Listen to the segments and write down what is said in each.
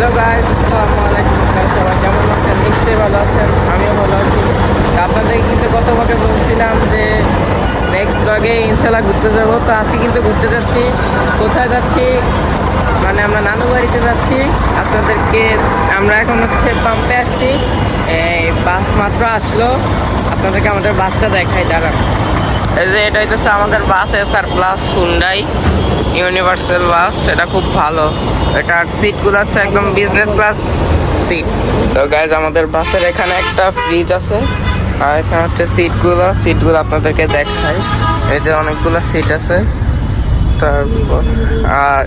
Hello guys, আসসালামু আলাইকুম। আপনারা সবাই কেমন আছেন? নিশ্চয়ই ভালো আছেন, আমিও ভালো আছি। তো আপনাদের কিন্তু গত ভাগে বলছিলাম যে নেক্সট ব্লগে ইনশাল্লাহ ঘুরতে যাবো। তো আজকে কিন্তু ঘুরতে যাচ্ছি। কোথায় যাচ্ছি মানে আমরা নানু বাড়িতে যাচ্ছি। আপনাদেরকে আমরা এখন হচ্ছে পাম্পে আসছি, এই বাস মাত্র আসলো। আপনাদেরকে আমাদের বাসটা দেখাই, দাঁড়ান। এই যে এটা হইতেছে আমাদের বাস এসআর প্লাস হুন্ডাই ইউনিভার্সাল বাস। এটা খুব ভালো, এটার সিটগুলো হচ্ছে একদম বিজনেস ক্লাস সিট। তো গাইজ আমাদের বাসের এখানে একটা ফ্রিজ আছে, আর এখানে হচ্ছে সিটগুলো আপনাদেরকে দেখাই। এই যে অনেকগুলো সিট আছে। তারপর আর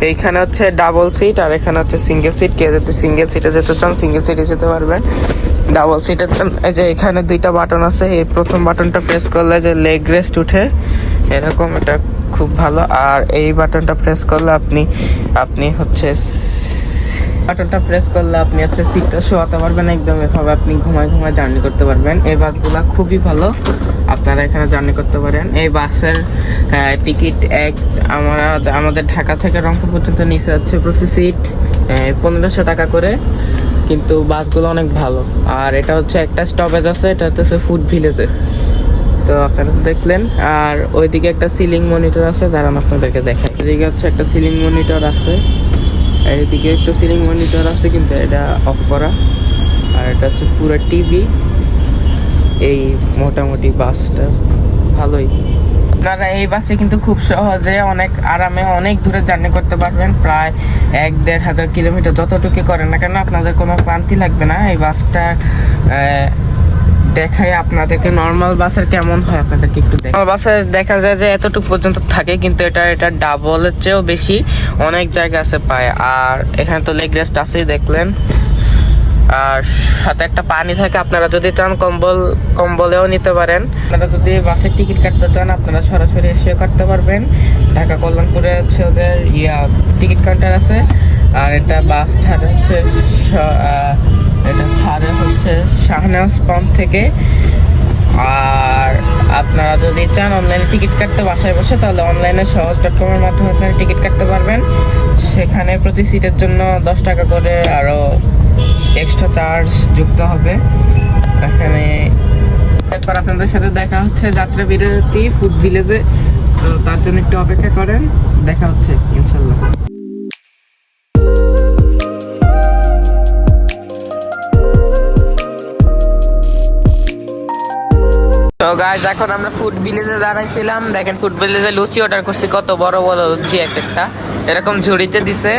এইখানে হচ্ছে ডাবল সিট, আর এখানে হচ্ছে সিঙ্গেল সিট। কেউ যদি সিঙ্গেল সিটে যেতে চান সিঙ্গেল সিটে যেতে পারবেন। ডাবল সিটের জন্য এই যে এখানে দুইটা বাটন আছে। এই প্রথম বাটনটা প্রেস করলে যে লেগ রেস্ট উঠে এরকম, এটা খুব ভালো। আর এই বাটনটা প্রেস করলে আপনি হচ্ছে বাটনটা প্রেস করলে আপনি হচ্ছে সিটটা শোয়াতে পারবেন একদম এভাবে। আপনি ঘুমায় জার্নি করতে পারবেন। এই বাসগুলা খুবই ভালো, আপনারা এখানে জার্নি করতে পারেন। এই বাসের টিকিট আমাদের ঢাকা থেকে রংপুর পর্যন্ত নিচে হচ্ছে প্রতি সিট 1500 টাকা করে, কিন্তু বাসগুলো অনেক ভালো। আর এটা হচ্ছে একটা স্টপেজ আছে, এটা হচ্ছে ফুড ভিলেজে। তো আপনারা দেখলেন। আর ওইদিকে একটা সিলিং মনিটর আছে, দাঁড়ান আপনাদেরকে দেখাই। এদিকে হচ্ছে একটা সিলিং মনিটর আছে, আর এদিকে একটা সিলিং মনিটর আছে কিন্তু এটা অফ করা। আর এটা হচ্ছে পুরো টিভি। এই মোটামুটি বাসটা ভালোই। আপনারা এই বাসে কিন্তু খুব সহজে অনেক আরামে অনেক দূরে জার্নি করতে পারবেন, প্রায় 1-1.5 কিলোমিটার যতটুকু করেন না কেন আপনাদের কোনো ক্লান্তি লাগবে না। এই বাসটা দেখাই আপনাদেরকে নর্মাল বাসের কেমন হয় আপনাদেরকে একটু দেখ। নর্মাল বাসে দেখা যায় যে এতটুকু পর্যন্ত থাকে, কিন্তু এটা ডাবলের চেয়েও বেশি অনেক জায়গা আছে পায়। আর এখানে তো লেগ রেস্ট আছেই দেখলেন, আর সাথে একটা পানি থাকে। আপনারা যদি চান কম্বলেও নিতে পারেন। আপনারা যদি বাসের টিকিট কাটতে চান আপনারা সরাসরি এসেও কাটতে পারবেন। ঢাকা কল্যাণপুরে হচ্ছে ওদের টিকিট কাউন্টার আছে। আর এটা বাস ছাড়ে হচ্ছে শাহনাজ পাম্প থেকে। আর আপনারা যদি চান অনলাইনে টিকিট কাটতে বাসায় বসে, তাহলে অনলাইনে সহজ.com এর মাধ্যমে আপনারা টিকিট কাটতে পারবেন। সেখানে প্রতি সিটের জন্য 10 টাকা করে আরও এক্সট্রা চার্জ যুক্ত হবে। এখানে এরপর আপনাদের সাথে দেখা হচ্ছে যাত্রা বিরতি ফুড ভিলেজে। তো তার জন্য একটু অপেক্ষা করেন, দেখা হচ্ছে ইনশাল্লাহ। তো গাইজ এখন আমরা ফুড ভিলেজে দাঁড়াইছিলাম। দেখেন ফুড ভিলেজে লুচি অর্ডার করছি, কত বড় বড় লুচি একটা এরকম ঝুড়িতে দিছে,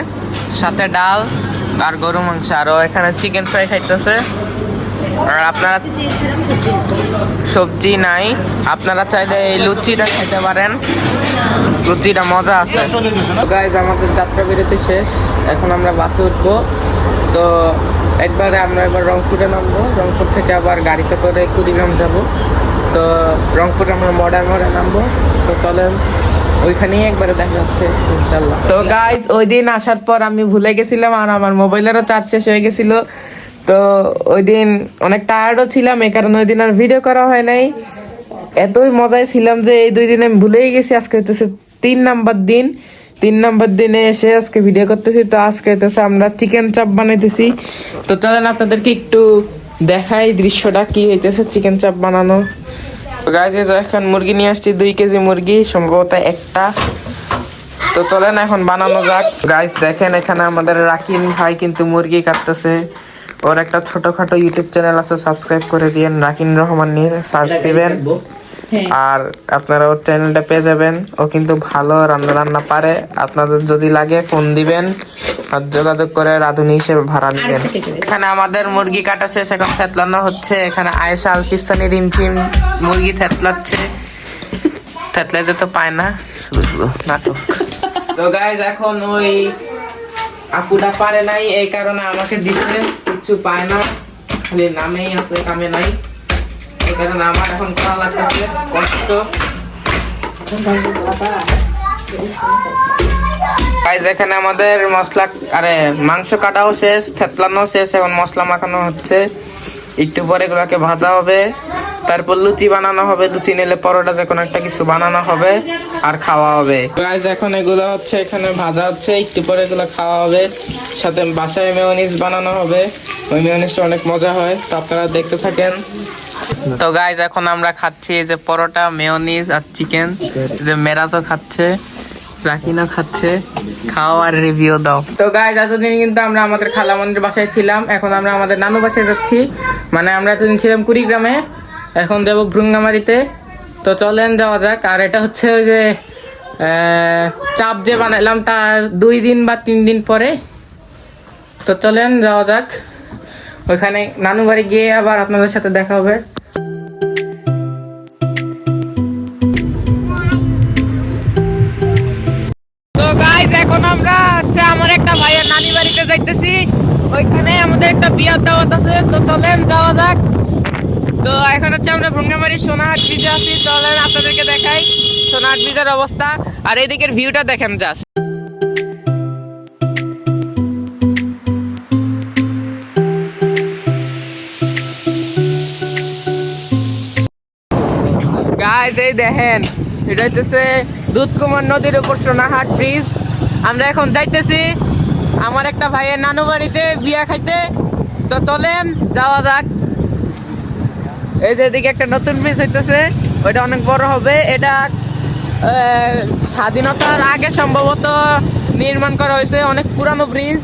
সাথে ডাল আর গরু মাংস, আরও এখানে চিকেন ফ্রাই খাইতেছে। আর আপনারা সবজি নাই, আপনারা চাইলে এই লুচিটা খেতে পারেন, লুচিটা মজা আছে। গাইজ আমাদের যাত্রা বিরতি শেষ, এখন আমরা বাসে উঠবো। তো আমরা এবার রংপুরে নামবো। রংপুর থেকে আবার গাড়িতে করে কুড়িগ্রাম যাব। তো রংপুরে আমরা মডার্ন নামবো। তো চলেন ওইখানেই একবারে দেখা যাচ্ছে ইনশাল্লাহ। তো গাইজ ওই দিন আসার পর আমি ভুলে গেছিলাম, আর আমার মোবাইলেরও চার্জ শেষ হয়ে গেছিল। তো ওই দিন অনেক টায়ার্ডও ছিলাম, এই কারণে ওই দিন আর ভিডিও করা হয় নাই। এতই মজায় ছিলাম যে এই 2 দিন আমি ভুলেই গেছি। আজকে হইতেছে 3 নাম্বার দিন। 3 নাম্বার দিনে এসে আজকে ভিডিও করতেছি। তো আজকে হইতেছে আমরা চিকেন চাপ বানাইতেছি। তো চলেন আপনাদেরকে একটু দেখাই দৃশ্যটা কি হইতেছে চিকেন চাপ বানানো। গাইজ এখন মুরগি নিয়ে আসছি, 2 কেজি মুরগি সম্ভবত একটা। তো চলেন এখন বানানো যাক। গাইজ দেখেন এখানে আমাদের রাকিন ভাই কিন্তু মুরগি কাটতেছে। ওর একটা ছোটখাটো ইউটিউব চ্যানেল আছে, সাবস্ক্রাইব করে দিয়েন। রাকিন রহমান নিয়ে সার্চ দিবেন আর আপনারা ওর চ্যানেলটা পেয়ে যাবেন। ও কিন্তু ভালো রান্না পারে। আপনাদের যদি লাগে ফোন দিবেন আর যোগাযোগ করে রাঁধুনি হিসেবে ভাড়া নিবেন। এখানে আমাদের মুরগি কাটা শেষ, এখন থেতলানো হচ্ছে। এখানে আয়েশা আলফিসানি রিমঝিম মুরগি থেতলাচ্ছে, থেতলাইতে তো পায় না, শুধু নাটক। তো গাইজ এখন ওই আপুটা পারে নাই, এই কারণে আমাকে দিচ্ছে। কিছু পায় না, খালি নামেই আছে, কামে নাই। এই কারণে আমার এখন করা লাগতেছে কষ্ট। গাইজ এখানে আমাদের মাংস কাটাও শেষ, থেতলানো শেষ, এখন মশলা মাখানো হচ্ছে। একটু পরে এগুলাকে ভাজা হবে, তারপর লুচি বানানো হবে, লুচি নিলে পরোটা যে কোনো একটা কিছু বানানো হবে আর খাওয়া হবে। গাইস এখন এগুলো হচ্ছে এখানে ভাজা হচ্ছে, একটু পরে এগুলো খাওয়া হবে, সাথে বাসায় মেয়োনিজ বানানো হবে, ওই মেয়োনিজটা অনেক মজা হয়, তো আপনারা দেখতে থাকেন। তো গাইস এখন আমরা খাচ্ছি এই যে পরোটা, মেয়োনিজ আর চিকেন, যে মেরাজও খাচ্ছে, রাকিনা খাচ্ছে, খাও আর রিভিউ দাও। তো গাইস এতদিন কিন্তু আমরা আমাদের খালামণির বাসায় ছিলাম, এখন আমরা আমাদের নানু বাসায় যাচ্ছি, মানে আমরা এতদিন ছিলাম কুড়িগ্রামে, এখন যাবো ভ্রুঙ্গামারিতে। তো চলেন যাওয়া যাক। আর এটা হচ্ছে ওই যে চাপ যে বানাইলাম তার 2 দিন বা 3 দিন পরে, তো চলেন যাওয়া যাক ওইখানে। নানু বাড়ি গিয়ে আবার আপনাদের সাথে দেখা হবে। তো গাইস এখন আমরা হচ্ছে আমার একটা ভাইয়ের নানি বাড়িতে যাইতেছি, ওইখানে আমাদের একটা বিয়ার দাওয়াত আছে, তো চলেন যাওয়া যাক। তো এখন হচ্ছে আমরা ভ্রুঙ্গামারির সোনাহাট ব্রিজে আছি, চলেন আপনাদেরকে দেখাই সোনাহাট ব্রিজের অবস্থা, আর এদিকের ভিউটা দেখেন জাস্ট। গাইস এই দেখেন, এটা হচ্ছে দুধকুমার নদীর উপর সোনাহাট ব্রিজ। আমরা এখন যাইতেছি আমার একটা ভাইয়ের নানু বাড়িতে বিয়া খাইতে, তো চলেন যাওয়া যাক। এই যে এদিকে একটা নতুন ব্রিজ হইতেছে, ওইটা অনেক বড় হবে, এটা স্বাধীনতার আগে সম্ভবত নির্মাণ করা হয়েছে, অনেক পুরানো ব্রিজ,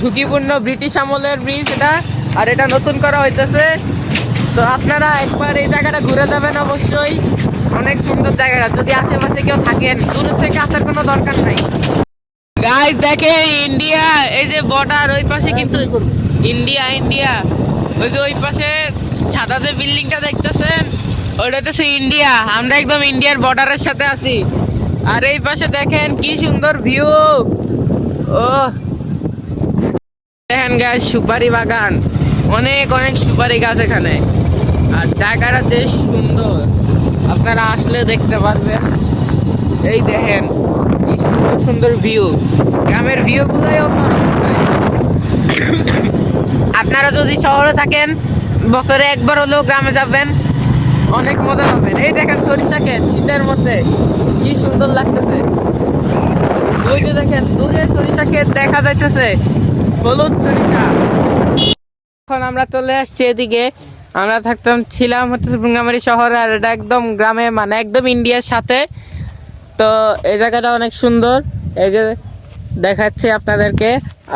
ঝুঁকিপূর্ণ ব্রিটিশ আমলের ব্রিজ এটা, আর এটা নতুন করা হইতেছে। তো আপনারা একবার এই জায়গাটা ঘুরে যাবেন অবশ্যই, অনেক সুন্দর জায়গাটা, যদি আশেপাশে কেউ থাকেন দূর থেকে আসার কোনো দরকার নাই। গাইস দেখেন ইন্ডিয়া, এই যে বর্ডার, ওই পাশে কিন্তু ইন্ডিয়া, ওই যে ওই পাশে সাদা যে বিল্ডিংটা দেখতেছেন ওইটা হচ্ছে ইন্ডিয়া, আমরা একদম ইন্ডিয়ার বর্ডারের সাথে আছি। আর এই পাশে দেখেন কি সুন্দর ভিউ, ও দেখেন গাছ, সুপারি বাগান, অনেক সুপারি গাছ এখানে, আর জায়গাটা বেশ সুন্দর, আপনারা আসলে দেখতে পারবেন। এই দেখেন কি সুন্দর ভিউ, গ্রামের ভিউ গুলোই আপনারা যদি শহরে থাকেন বছরে একবার হলেও গ্রামে যাবেন, অনেক মজা পাবেন। এই দেখেন সরিষা ক্ষেত শীতের মধ্যে কি সুন্দর লাগতেছে, ওই যে দেখেন দূরে সরিষা ক্ষেত দেখা যাইতেছে, হলুদ সরিষা। এখন আমরা চলে আসছি এদিকে, আমরা ছিলাম হচ্ছে ভ্রুঙ্গামারি শহরে, আর এটা একদম গ্রামে, মানে একদম ইন্ডিয়ার সাথে। তো এই জায়গাটা অনেক সুন্দর, এই যে দেখাচ্ছি আপনাদেরকে।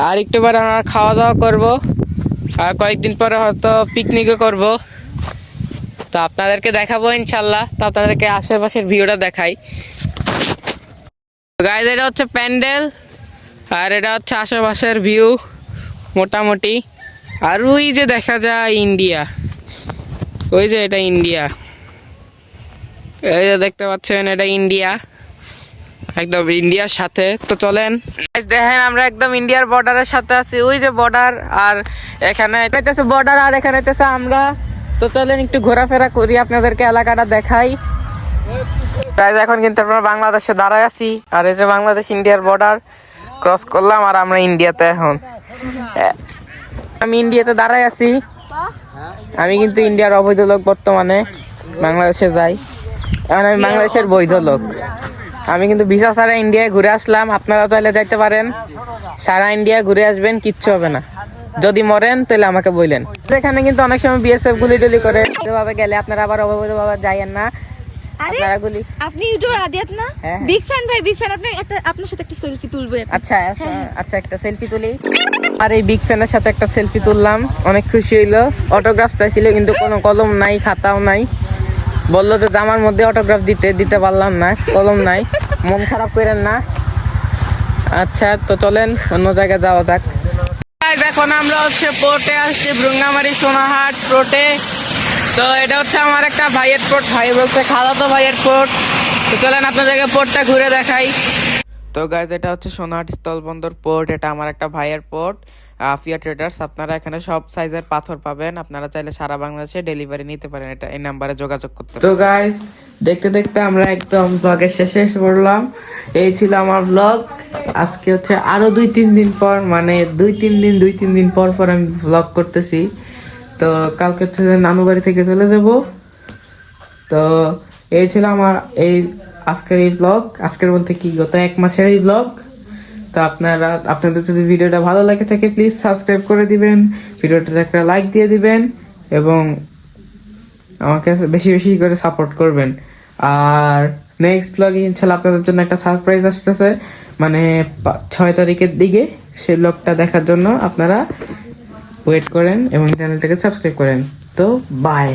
আর একটু পরে আমরা খাওয়া দাওয়া করবো, আর কয়েকদিন পরে হয়তো পিকনিকও করব, তো আপনাদেরকে দেখাবো ইনশাল্লাহ। তো আপনাদেরকে আশেপাশের ভিউটা দেখাই। গাইস এটা হচ্ছে প্যান্ডেল, আর এটা হচ্ছে আশেপাশের ভিউ মোটামুটি। আর ওই যে দেখা যায় ইন্ডিয়া, ওই যে এটা ইন্ডিয়া, এই যে দেখতে পাচ্ছেন এটা ইন্ডিয়া, একদম ইন্ডিয়ার সাথে। তো চলেন দেখেন আমরা একদম ইন্ডিয়ার বর্ডারের সাথে আছি, ওই যে বর্ডার, আর এখানে এটা বর্ডার, আর এখানে আমরা। তো চলেন একটু ঘোরাফেরা করি, আপনাদেরকে এলাকাটা দেখাই। এখন কিন্তু আমরা বাংলাদেশে দাঁড়ায় আছি, আর এই যে বাংলাদেশ ইন্ডিয়ার বর্ডার ক্রস করলাম, আর আমরা ইন্ডিয়াতে। এখন আমি ইন্ডিয়াতে দাঁড়ায় আছি, আমি কিন্তু ইন্ডিয়ার অবৈধ লোক, বর্তমানে বাংলাদেশে যাই, এখন আমি বাংলাদেশের বৈধ লোক। আমি কিন্তু ভিসা ছাড়া ইন্ডিয়ায় ঘুরে আসলাম, আপনারা তাহলে যাইতে পারেন, সারা ইন্ডিয়া ঘুরে আসবেন, কিচ্ছু হবে না। যদি মরেন তাহলে আমাকে বললেন। এখানে কিন্তু অনেক সময় বিএসএফ গুলি টুলি করে, ভাবে গেলে আপনারা আবার অবৈধভাবে যাইয়েন না। আপনারা গুলি, আপনি ইউটিউবার আদিয়াত না, বিগ ফ্যান ভাই, বিগ ফ্যান। আপনার সাথে একটা সেলফি তুলবো। আচ্ছা আচ্ছা, একটা সেলফি তুলি। আর এই বিগ ফ্যানের সাথে একটা সেলফি তুললাম, অনেক খুশি হইলো। অটোগ্রাফ চাইছিল কিন্তু কোনো কলম নাই, খাতাও নাই, বললো যে জামার মধ্যে অটোগ্রাফ দিতে পারলাম না, কলম নাই, মন খারাপ করেন না। আচ্ছা তো চলেন অন্য জায়গায় যাওয়া যাক। এখন আমরা হচ্ছে পোর্টে আসছি, ভ্রুঙ্গামারি সোনাহাট পোর্টে। তো এটা হচ্ছে আমার একটা ভাইয়ের পোর্ট, ভাই বলতে খালাতো ভাইয়ের পোর্ট। তো চলেন আপনাদেরকে পোর্টটা ঘুরে দেখাই। তো গাইজ এটা হচ্ছে সোনাহাটি স্থলবন্দর পোর্ট, এটা আমার একটা ভাইয়ের পোর্ট আফিয়া ট্রেডার্স। আপনারা এখানে সব সাইজের পাথর পাবেন, আপনারা চাইলে সারা বাংলাদেশে ডেলিভারি নিতে পারেন, এটা এই নাম্বারে যোগাযোগ করতে। তো গাইজ দেখতে দেখতে আমরা একদম ব্লগের শেষে এসে পড়লাম। এই ছিল আমার ব্লগ। আজকে হচ্ছে আরো 2-3 দিন পর, মানে 2-3 দিন পর পর আমি ব্লগ করতেছি। তো কালকে হচ্ছে নানু বাড়ি থেকে চলে যাব। তো এই ছিল আমার এই আজকের এই ব্লগ, আজকের বলতে কি গত 1 মাসের এই ব্লগ। তো আপনাদের যদি ভিডিওটা ভালো লাগে থাকে প্লিজ সাবস্ক্রাইব করে দিবেন, ভিডিওটাতে একটা লাইক দিয়ে দিবেন এবং আমাকে বেশি বেশি করে সাপোর্ট করবেন। আর নেক্সট ব্লগে ইনশাল্লাহ আপনাদের জন্য একটা সারপ্রাইজ আসতেছে, মানে 6 তারিখের দিকে। সেই ব্লগটা দেখার জন্য আপনারা ওয়েট করেন এবং চ্যানেলটাকে সাবস্ক্রাইব করেন। তো বাই।